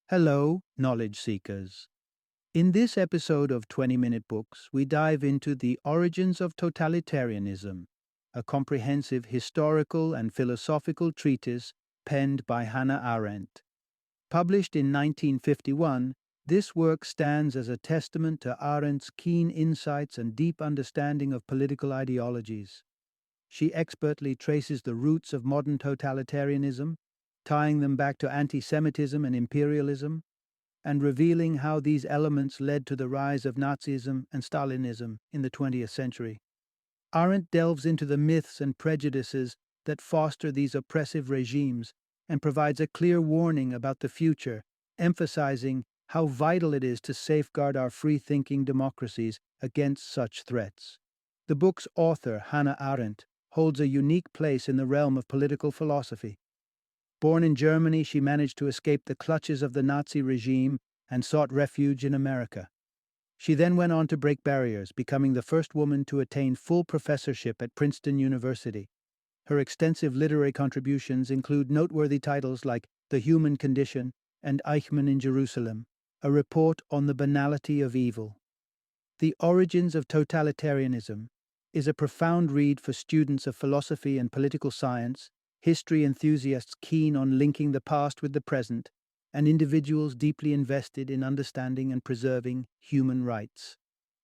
Hello, knowledge seekers. In this episode of 20-Minute Books, we dive into The Origins of Totalitarianism, a comprehensive historical and philosophical treatise penned by Hannah Arendt. Published in 1951, this work stands as a testament to Arendt's keen insights and deep understanding of political ideologies. She expertly traces the roots of modern totalitarianism, tying them back to anti-Semitism and imperialism, and revealing how these elements led to the rise of Nazism and Stalinism in the 20th century. Arendt delves into the myths and prejudices that foster these oppressive regimes and provides a clear warning about the future, emphasizing how vital it is to safeguard our free-thinking democracies against such threats. The book's author, Hannah Arendt, holds a unique place in the realm of political philosophy. Born in Germany, she managed to escape the clutches of the Nazi regime and sought refuge in America. She then went on to break barriers, becoming the first woman to attain full professorship at Princeton University. Her extensive literary contributions include noteworthy titles like The Human Condition and Eichmann in Jerusalem, a report on the banality of evil. The Origins of Totalitarianism is a profound read for students of philosophy and political science, history enthusiasts keen on linking the past with the present, and individuals deeply invested in understanding and preserving human rights.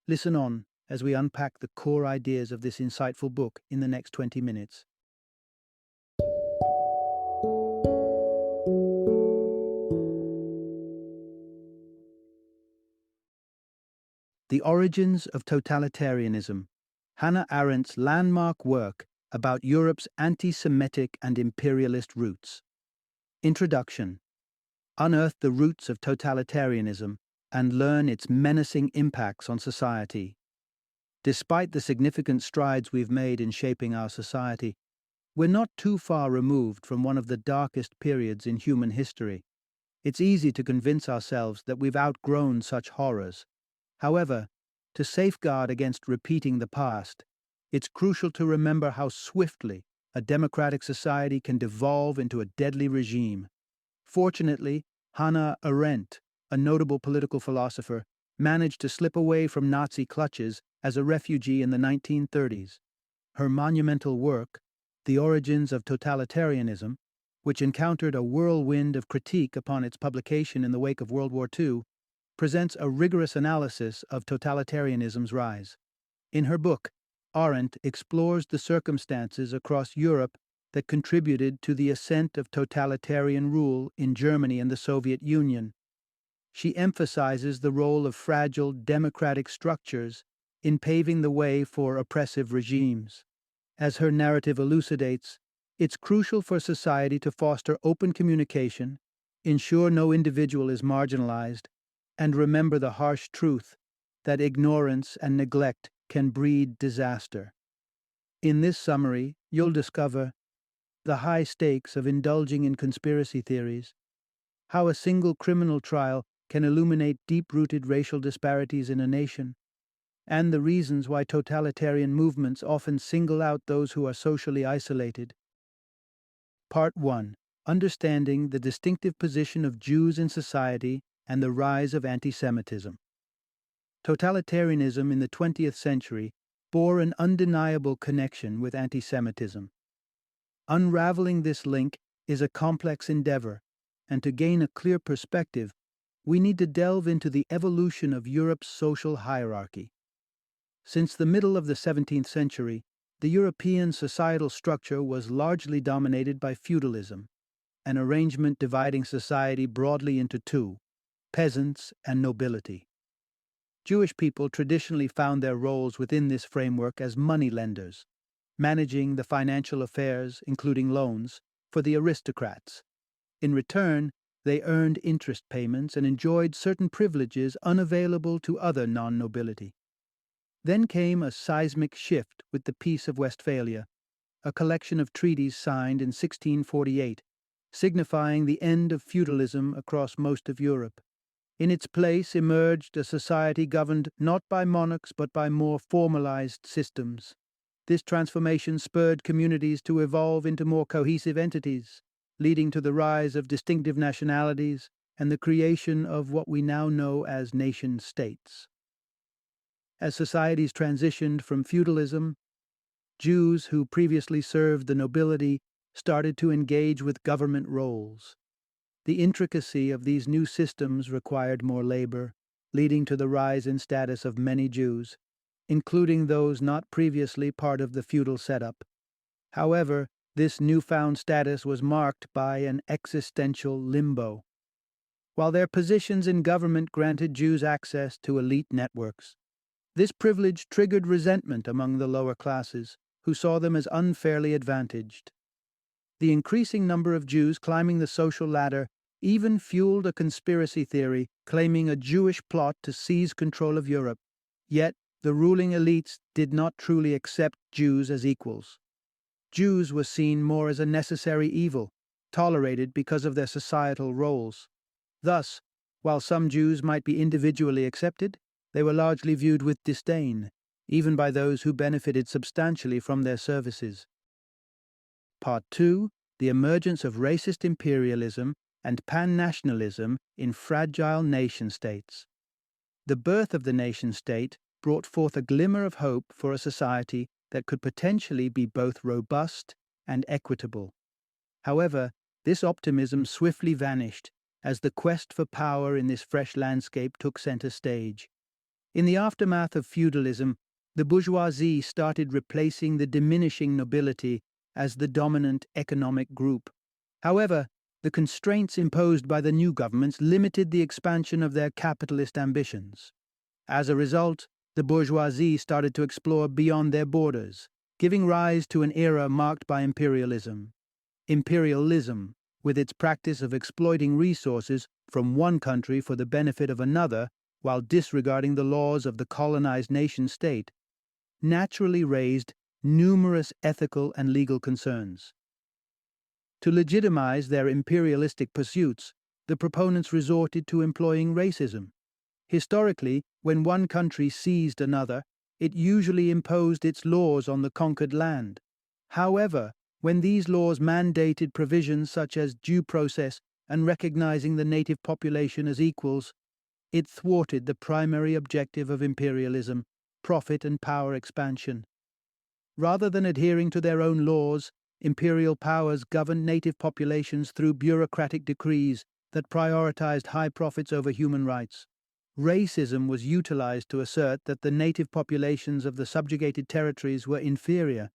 Listen on as we unpack the core ideas of this insightful book in the next 20 minutes. The Origins of Totalitarianism, Hannah Arendt's landmark work about Europe's anti-Semitic and imperialist roots. Introduction. Unearth the roots of totalitarianism and learn its menacing impacts on society. Despite the significant strides we've made in shaping our society, we're not too far removed from one of the darkest periods in human history. It's easy to convince ourselves that we've outgrown such horrors. However, to safeguard against repeating the past, it's crucial to remember how swiftly a democratic society can devolve into a deadly regime. Fortunately, Hannah Arendt, a notable political philosopher, managed to slip away from Nazi clutches as a refugee in the 1930s. Her monumental work, The Origins of Totalitarianism, which encountered a whirlwind of critique upon its publication in the wake of World War II, presents a rigorous analysis of totalitarianism's rise. In her book, Arendt explores the circumstances across Europe that contributed to the ascent of totalitarian rule in Germany and the Soviet Union. She emphasizes the role of fragile democratic structures in paving the way for oppressive regimes. As her narrative elucidates, it's crucial for society to foster open communication, ensure no individual is marginalized, and remember the harsh truth that ignorance and neglect can breed disaster. In this summary, you'll discover the high stakes of indulging in conspiracy theories, how a single criminal trial can illuminate deep-rooted racial disparities in a nation, and the reasons why totalitarian movements often single out those who are socially isolated. Part 1. Understanding the distinctive position of Jews in society and the rise of anti-Semitism. Totalitarianism in the 20th century bore an undeniable connection with anti-Semitism. Unraveling this link is a complex endeavor, and to gain a clear perspective, we need to delve into the evolution of Europe's social hierarchy. Since the middle of the 17th century, the European societal structure was largely dominated by feudalism, an arrangement dividing society broadly into two: peasants and nobility. Jewish people traditionally found their roles within this framework as moneylenders, managing the financial affairs, including loans, for the aristocrats. In return, they earned interest payments and enjoyed certain privileges unavailable to other non-nobility. Then came a seismic shift with the Peace of Westphalia, a collection of treaties signed in 1648, signifying the end of feudalism across most of Europe. In its place emerged a society governed not by monarchs but by more formalized systems. This transformation spurred communities to evolve into more cohesive entities, leading to the rise of distinctive nationalities, and the creation of what we now know as nation-states. As societies transitioned from feudalism, Jews who previously served the nobility started to engage with government roles. The intricacy of these new systems required more labor, leading to the rise in status of many Jews, including those not previously part of the feudal setup. However, this newfound status was marked by an existential limbo. While their positions in government granted Jews access to elite networks, this privilege triggered resentment among the lower classes, who saw them as unfairly advantaged. The increasing number of Jews climbing the social ladder even fueled a conspiracy theory claiming a Jewish plot to seize control of Europe. Yet, the ruling elites did not truly accept Jews as equals. Jews were seen more as a necessary evil, tolerated because of their societal roles. Thus, while some Jews might be individually accepted, they were largely viewed with disdain, even by those who benefited substantially from their services. Part 2. The emergence of racist imperialism and pan-nationalism in fragile nation-states. The birth of the nation-state brought forth a glimmer of hope for a society that could potentially be both robust and equitable. However, this optimism swiftly vanished as the quest for power in this fresh landscape took center stage. In the aftermath of feudalism, the bourgeoisie started replacing the diminishing nobility as the dominant economic group. However, the constraints imposed by the new governments limited the expansion of their capitalist ambitions. As a result, the bourgeoisie started to explore beyond their borders, giving rise to an era marked by imperialism. Imperialism, with its practice of exploiting resources from one country for the benefit of another while disregarding the laws of the colonized nation-state, naturally raised numerous ethical and legal concerns. To legitimize their imperialistic pursuits, the proponents resorted to employing racism. Historically, when one country seized another, it usually imposed its laws on the conquered land. However, when these laws mandated provisions such as due process and recognizing the native population as equals, it thwarted the primary objective of imperialism, profit and power expansion. Rather than adhering to their own laws, imperial powers governed native populations through bureaucratic decrees that prioritized high profits over human rights. Racism was utilized to assert that the native populations of the subjugated territories were inferior,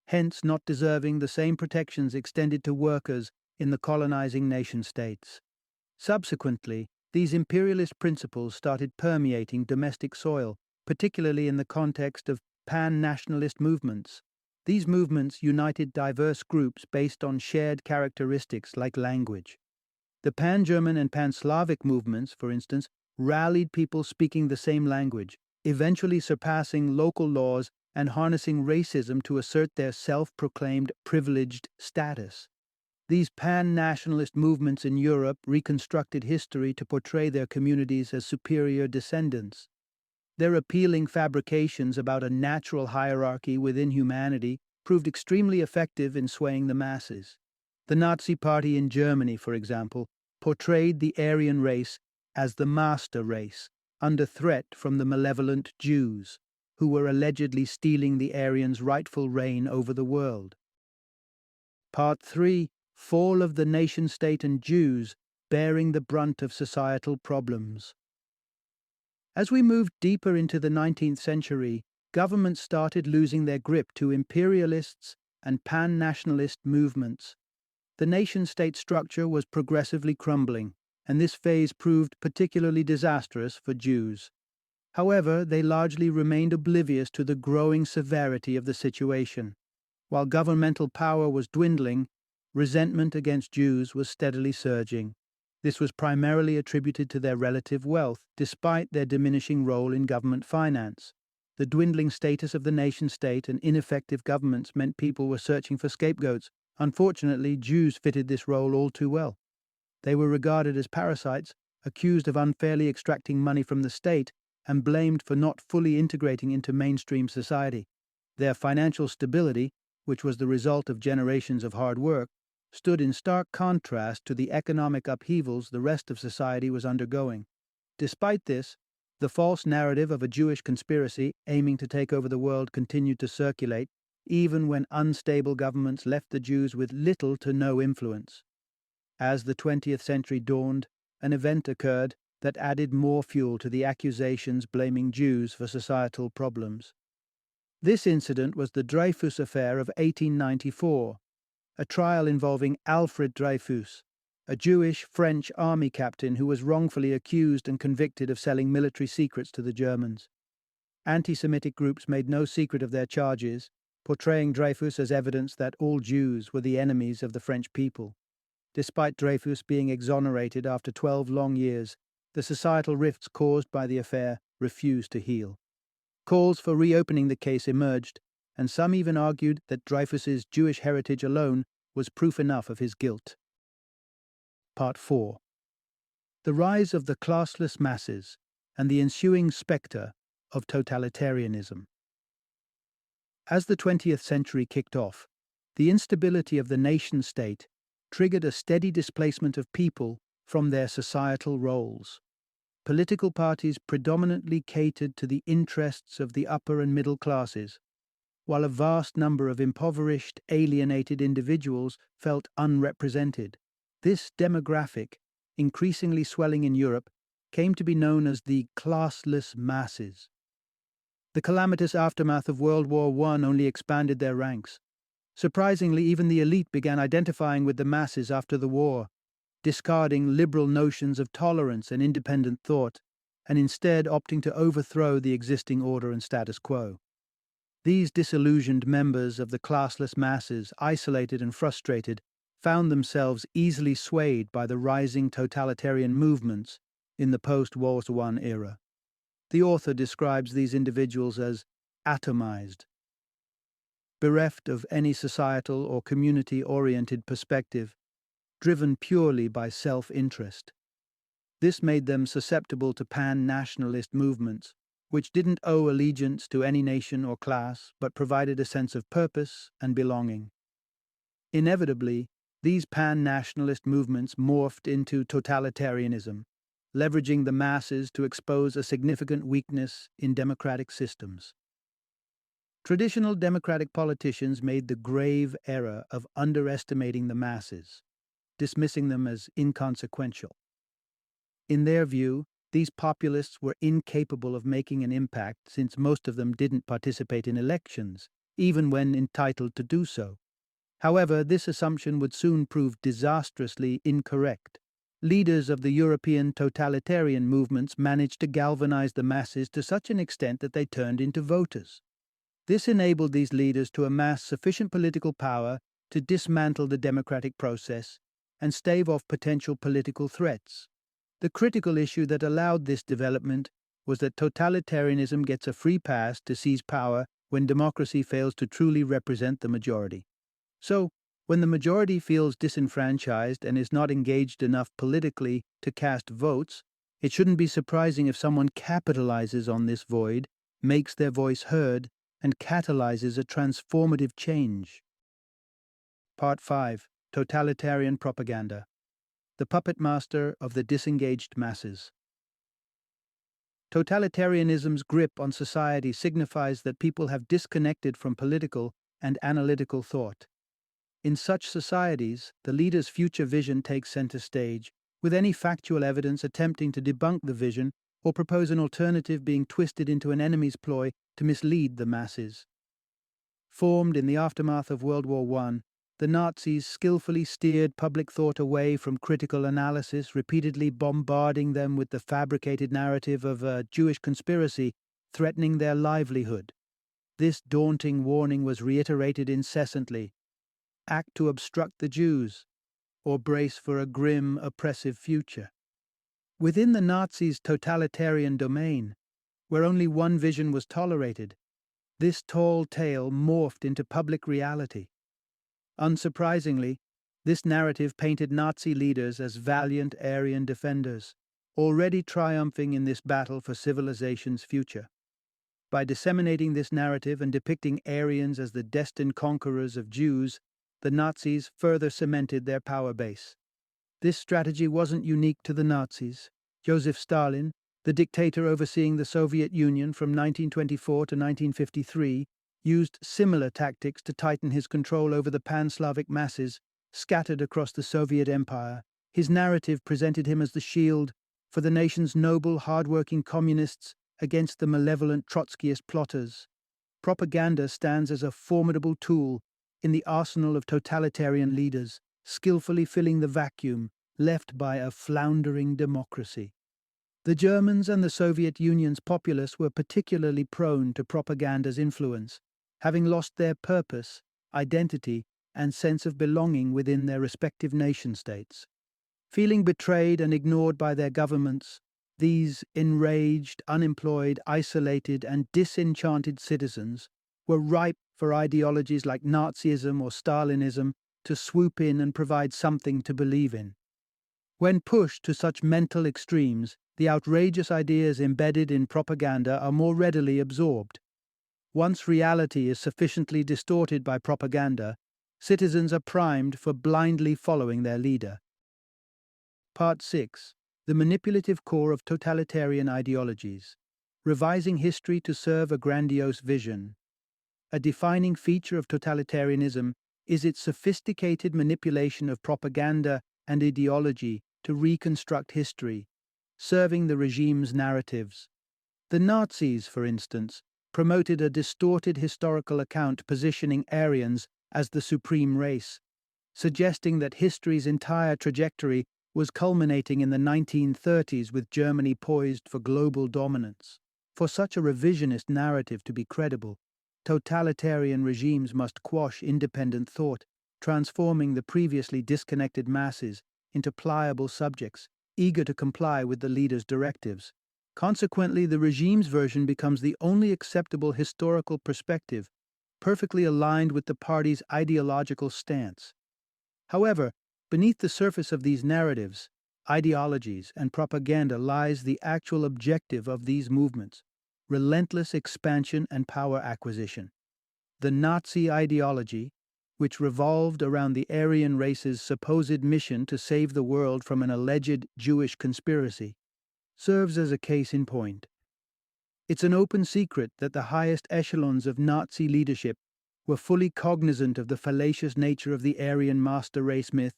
hence not deserving the same protections extended to workers in the colonizing nation-states. Subsequently, these imperialist principles started permeating domestic soil, particularly in the context of pan-nationalist movements. These movements united diverse groups based on shared characteristics like language. The Pan-German and Pan-Slavic movements, for instance, rallied people speaking the same language, eventually surpassing local laws and harnessing racism to assert their self-proclaimed privileged status. These pan-nationalist movements in Europe reconstructed history to portray their communities as superior descendants. Their appealing fabrications about a natural hierarchy within humanity proved extremely effective in swaying the masses. The Nazi Party in Germany, for example, portrayed the Aryan race as the master race, under threat from the malevolent Jews, who were allegedly stealing the Aryans' rightful reign over the world. Part 3. Fall of the nation-state and Jews bearing the brunt of societal problems. As we moved deeper into the 19th century, governments started losing their grip to imperialists and pan-nationalist movements. The nation-state structure was progressively crumbling, and this phase proved particularly disastrous for Jews. However, they largely remained oblivious to the growing severity of the situation. While governmental power was dwindling, resentment against Jews was steadily surging. This was primarily attributed to their relative wealth, despite their diminishing role in government finance. The dwindling status of the nation-state and ineffective governments meant people were searching for scapegoats. Unfortunately, Jews fitted this role all too well. They were regarded as parasites, accused of unfairly extracting money from the state, and blamed for not fully integrating into mainstream society. Their financial stability, which was the result of generations of hard work, stood in stark contrast to the economic upheavals the rest of society was undergoing. Despite this, the false narrative of a Jewish conspiracy aiming to take over the world continued to circulate, even when unstable governments left the Jews with little to no influence. As the 20th century dawned, an event occurred that added more fuel to the accusations blaming Jews for societal problems. This incident was the Dreyfus Affair of 1894, a trial involving Alfred Dreyfus, a Jewish French army captain who was wrongfully accused and convicted of selling military secrets to the Germans. Anti-Semitic groups made no secret of their charges, portraying Dreyfus as evidence that all Jews were the enemies of the French people. Despite Dreyfus being exonerated after 12 long years, the societal rifts caused by the affair refused to heal. Calls for reopening the case emerged, and some even argued that Dreyfus's Jewish heritage alone was proof enough of his guilt. Part 4. The rise of the classless masses and the ensuing spectre of totalitarianism. As the 20th century kicked off, the instability of the nation-state triggered a steady displacement of people from their societal roles. Political parties predominantly catered to the interests of the upper and middle classes, while a vast number of impoverished, alienated individuals felt unrepresented. This demographic, increasingly swelling in Europe, came to be known as the classless masses. The calamitous aftermath of World War I only expanded their ranks. Surprisingly, even the elite began identifying with the masses after the war, discarding liberal notions of tolerance and independent thought, and instead opting to overthrow the existing order and status quo. These disillusioned members of the classless masses, isolated and frustrated, found themselves easily swayed by the rising totalitarian movements in the post-World War I era. The author describes these individuals as atomized, bereft of any societal or community-oriented perspective, driven purely by self-interest. This made them susceptible to pan-nationalist movements, which didn't owe allegiance to any nation or class, but provided a sense of purpose and belonging. Inevitably, these pan-nationalist movements morphed into totalitarianism, leveraging the masses to expose a significant weakness in democratic systems. Traditional democratic politicians made the grave error of underestimating the masses, dismissing them as inconsequential. In their view, these populists were incapable of making an impact since most of them didn't participate in elections, even when entitled to do so. However, this assumption would soon prove disastrously incorrect. Leaders of the European totalitarian movements managed to galvanize the masses to such an extent that they turned into voters. This enabled these leaders to amass sufficient political power to dismantle the democratic process and stave off potential political threats. The critical issue that allowed this development was that totalitarianism gets a free pass to seize power when democracy fails to truly represent the majority. So, when the majority feels disenfranchised and is not engaged enough politically to cast votes, it shouldn't be surprising if someone capitalizes on this void, makes their voice heard, and catalyzes a transformative change. Part 5. Totalitarian Propaganda. The puppet master of the disengaged masses. Totalitarianism's grip on society signifies that people have disconnected from political and analytical thought. In such societies, the leader's future vision takes center stage, with any factual evidence attempting to debunk the vision or propose an alternative being twisted into an enemy's ploy to mislead the masses. Formed in the aftermath of World War I, the Nazis skillfully steered public thought away from critical analysis, repeatedly bombarding them with the fabricated narrative of a Jewish conspiracy threatening their livelihood. This daunting warning was reiterated incessantly: act to obstruct the Jews, or brace for a grim, oppressive future. Within the Nazis' totalitarian domain, where only one vision was tolerated, this tall tale morphed into public reality. Unsurprisingly, this narrative painted Nazi leaders as valiant Aryan defenders, already triumphing in this battle for civilization's future. By disseminating this narrative and depicting Aryans as the destined conquerors of Jews, the Nazis further cemented their power base. This strategy wasn't unique to the Nazis. Joseph Stalin, the dictator overseeing the Soviet Union from 1924 to 1953, used similar tactics to tighten his control over the pan-Slavic masses scattered across the Soviet Empire. His narrative presented him as the shield for the nation's noble, hard-working communists against the malevolent Trotskyist plotters. Propaganda stands as a formidable tool in the arsenal of totalitarian leaders, skillfully filling the vacuum left by a floundering democracy. The Germans and the Soviet Union's populace were particularly prone to propaganda's influence, having lost their purpose, identity, and sense of belonging within their respective nation-states. Feeling betrayed and ignored by their governments, these enraged, unemployed, isolated, and disenchanted citizens were ripe for ideologies like Nazism or Stalinism to swoop in and provide something to believe in. When pushed to such mental extremes, the outrageous ideas embedded in propaganda are more readily absorbed. Once reality is sufficiently distorted by propaganda, citizens are primed for blindly following their leader. Part 6. The manipulative core of totalitarian ideologies. Revising history to serve a grandiose vision. A defining feature of totalitarianism is its sophisticated manipulation of propaganda and ideology to reconstruct history, serving the regime's narratives. The Nazis, for instance, promoted a distorted historical account positioning Aryans as the supreme race, suggesting that history's entire trajectory was culminating in the 1930s with Germany poised for global dominance. For such a revisionist narrative to be credible, totalitarian regimes must quash independent thought, transforming the previously disconnected masses into pliable subjects, eager to comply with the leader's directives. Consequently, the regime's version becomes the only acceptable historical perspective, perfectly aligned with the party's ideological stance. However, beneath the surface of these narratives, ideologies, and propaganda lies the actual objective of these movements: relentless expansion and power acquisition. The Nazi ideology, which revolved around the Aryan race's supposed mission to save the world from an alleged Jewish conspiracy, serves as a case in point. It's an open secret that the highest echelons of Nazi leadership were fully cognizant of the fallacious nature of the Aryan master race myth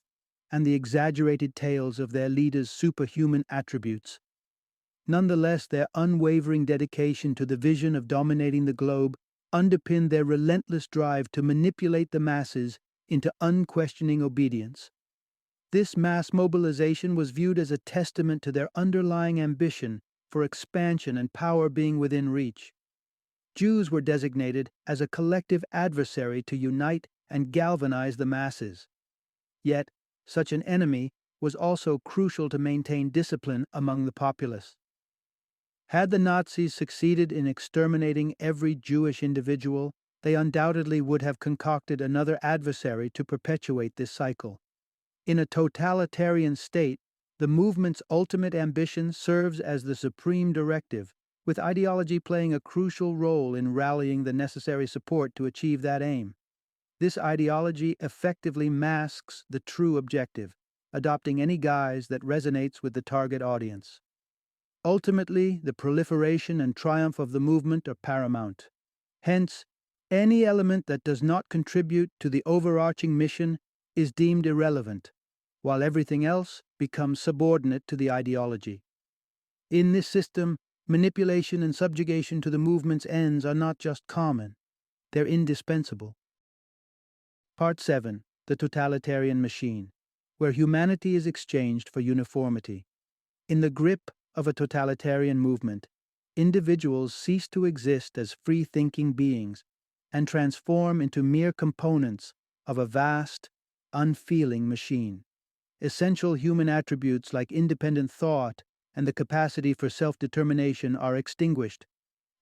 and the exaggerated tales of their leaders' superhuman attributes. Nonetheless, their unwavering dedication to the vision of dominating the globe underpinned their relentless drive to manipulate the masses into unquestioning obedience. This mass mobilization was viewed as a testament to their underlying ambition for expansion and power being within reach. Jews were designated as a collective adversary to unite and galvanize the masses. Yet, such an enemy was also crucial to maintain discipline among the populace. Had the Nazis succeeded in exterminating every Jewish individual, they undoubtedly would have concocted another adversary to perpetuate this cycle. In a totalitarian state, the movement's ultimate ambition serves as the supreme directive, with ideology playing a crucial role in rallying the necessary support to achieve that aim. This ideology effectively masks the true objective, adopting any guise that resonates with the target audience. Ultimately, the proliferation and triumph of the movement are paramount. Hence, any element that does not contribute to the overarching mission is deemed irrelevant, while everything else becomes subordinate to the ideology. In this system, manipulation and subjugation to the movement's ends are not just common, they're indispensable. Part 7. The Totalitarian Machine, where humanity is exchanged for uniformity. In the grip of a totalitarian movement, individuals cease to exist as free-thinking beings and transform into mere components of a vast, unfeeling machine. Essential human attributes like independent thought and the capacity for self-determination are extinguished,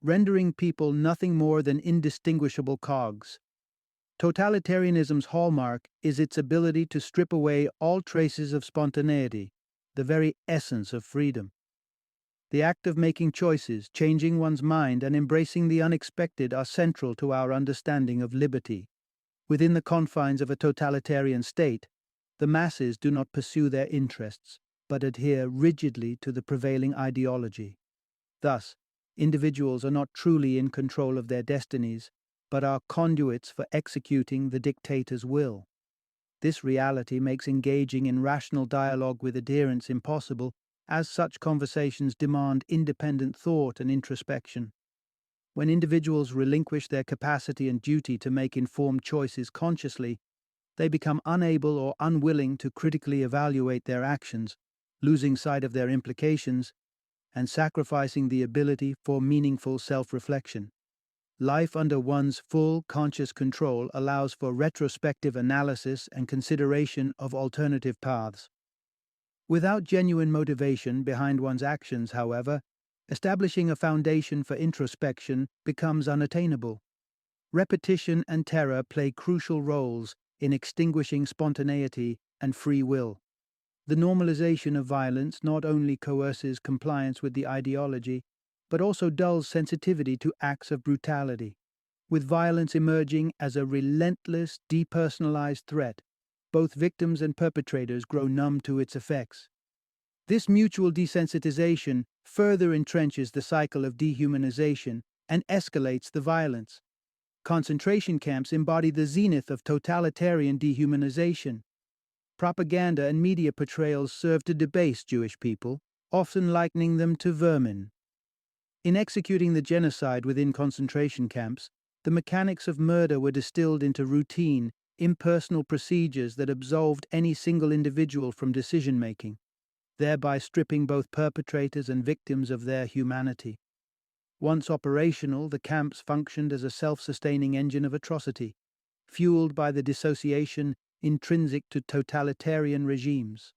rendering people nothing more than indistinguishable cogs. Totalitarianism's hallmark is its ability to strip away all traces of spontaneity, the very essence of freedom. The act of making choices, changing one's mind, and embracing the unexpected are central to our understanding of liberty. Within the confines of a totalitarian state, the masses do not pursue their interests, but adhere rigidly to the prevailing ideology. Thus, individuals are not truly in control of their destinies, but are conduits for executing the dictator's will. This reality makes engaging in rational dialogue with adherents impossible, as such conversations demand independent thought and introspection. When individuals relinquish their capacity and duty to make informed choices consciously, they become unable or unwilling to critically evaluate their actions, losing sight of their implications, and sacrificing the ability for meaningful self-reflection. Life under one's full conscious control allows for retrospective analysis and consideration of alternative paths. Without genuine motivation behind one's actions, however, establishing a foundation for introspection becomes unattainable. Repetition and terror play crucial roles in extinguishing spontaneity and free will. The normalization of violence not only coerces compliance with the ideology, but also dulls sensitivity to acts of brutality. With violence emerging as a relentless, depersonalized threat, both victims and perpetrators grow numb to its effects. This mutual desensitization further entrenches the cycle of dehumanization and escalates the violence. Concentration camps embody the zenith of totalitarian dehumanization. Propaganda and media portrayals serve to debase Jewish people, often likening them to vermin. In executing the genocide within concentration camps, the mechanics of murder were distilled into routine, impersonal procedures that absolved any single individual from decision-making, thereby stripping both perpetrators and victims of their humanity. Once operational, the camps functioned as a self-sustaining engine of atrocity, fueled by the dissociation intrinsic to totalitarian regimes.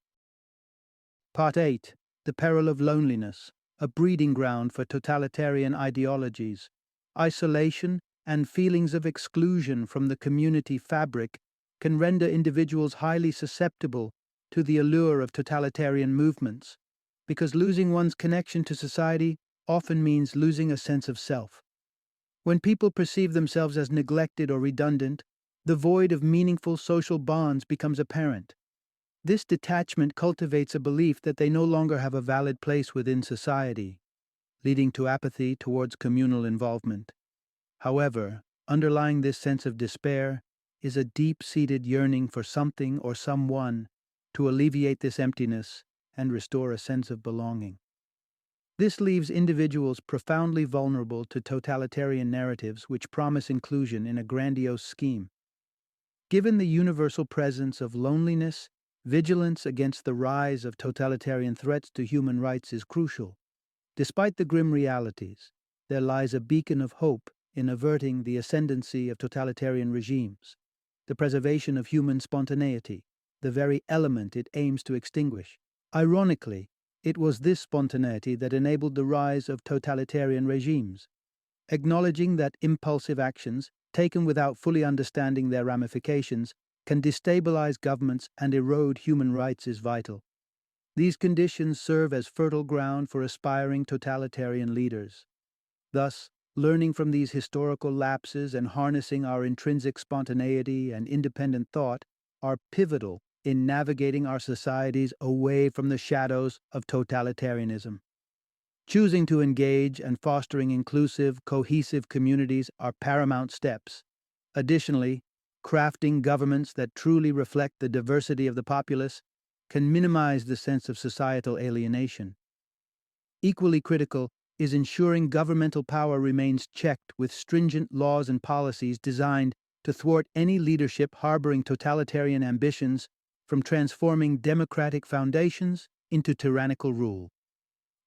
Part 8. The Peril of Loneliness, a breeding ground for totalitarian ideologies. Isolation and feelings of exclusion from the community fabric can render individuals highly susceptible to the allure of totalitarian movements, because losing one's connection to society often means losing a sense of self. When people perceive themselves as neglected or redundant, the void of meaningful social bonds becomes apparent. This detachment cultivates a belief that they no longer have a valid place within society, leading to apathy towards communal involvement. However, underlying this sense of despair is a deep-seated yearning for something or someone to alleviate this emptiness and restore a sense of belonging. This leaves individuals profoundly vulnerable to totalitarian narratives which promise inclusion in a grandiose scheme. Given the universal presence of loneliness, vigilance against the rise of totalitarian threats to human rights is crucial. Despite the grim realities, there lies a beacon of hope in averting the ascendancy of totalitarian regimes, the preservation of human spontaneity, the very element it aims to extinguish. Ironically, it was this spontaneity that enabled the rise of totalitarian regimes. Acknowledging that impulsive actions, taken without fully understanding their ramifications, can destabilize governments and erode human rights is vital. These conditions serve as fertile ground for aspiring totalitarian leaders. Thus, learning from these historical lapses and harnessing our intrinsic spontaneity and independent thought are pivotal in navigating our societies away from the shadows of totalitarianism. Choosing to engage and fostering inclusive, cohesive communities are paramount steps. Additionally, crafting governments that truly reflect the diversity of the populace can minimize the sense of societal alienation. Equally critical is ensuring governmental power remains checked with stringent laws and policies designed to thwart any leadership harboring totalitarian ambitions from transforming democratic foundations into tyrannical rule.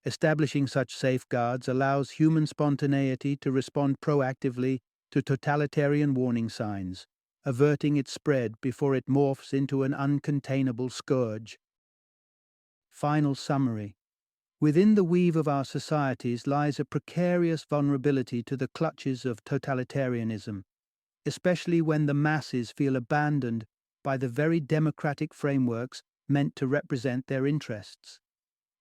Establishing such safeguards allows human spontaneity to respond proactively to totalitarian warning signs, averting its spread before it morphs into an uncontainable scourge. Final summary. Within the weave of our societies lies a precarious vulnerability to the clutches of totalitarianism, especially when the masses feel abandoned by the very democratic frameworks meant to represent their interests.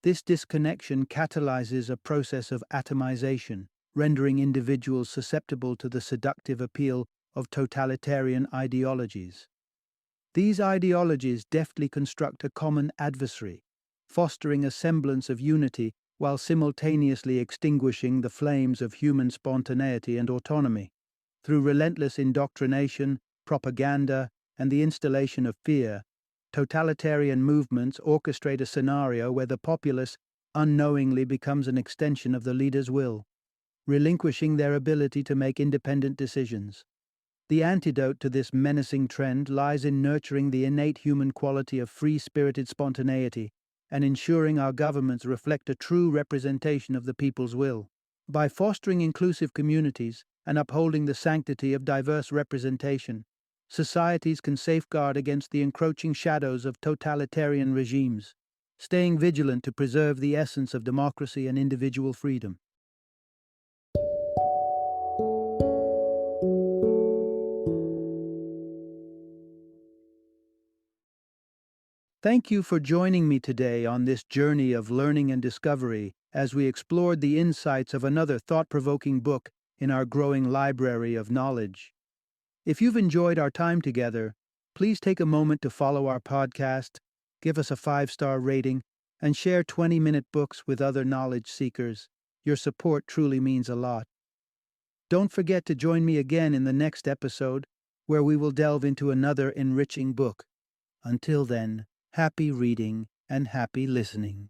This disconnection catalyzes a process of atomization, rendering individuals susceptible to the seductive appeal of totalitarian ideologies. These ideologies deftly construct a common adversary, fostering a semblance of unity while simultaneously extinguishing the flames of human spontaneity and autonomy. Through relentless indoctrination, propaganda, and the installation of fear, totalitarian movements orchestrate a scenario where the populace unknowingly becomes an extension of the leader's will, relinquishing their ability to make independent decisions. The antidote to this menacing trend lies in nurturing the innate human quality of free-spirited spontaneity and ensuring our governments reflect a true representation of the people's will. By fostering inclusive communities and upholding the sanctity of diverse representation, societies can safeguard against the encroaching shadows of totalitarian regimes, staying vigilant to preserve the essence of democracy and individual freedom. Thank you for joining me today on this journey of learning and discovery as we explored the insights of another thought-provoking book in our growing library of knowledge. If you've enjoyed our time together, please take a moment to follow our podcast, give us a 5-star rating, and share 20-minute books with other knowledge seekers. Your support truly means a lot. Don't forget to join me again in the next episode, where we will delve into another enriching book. Until then, happy reading and happy listening.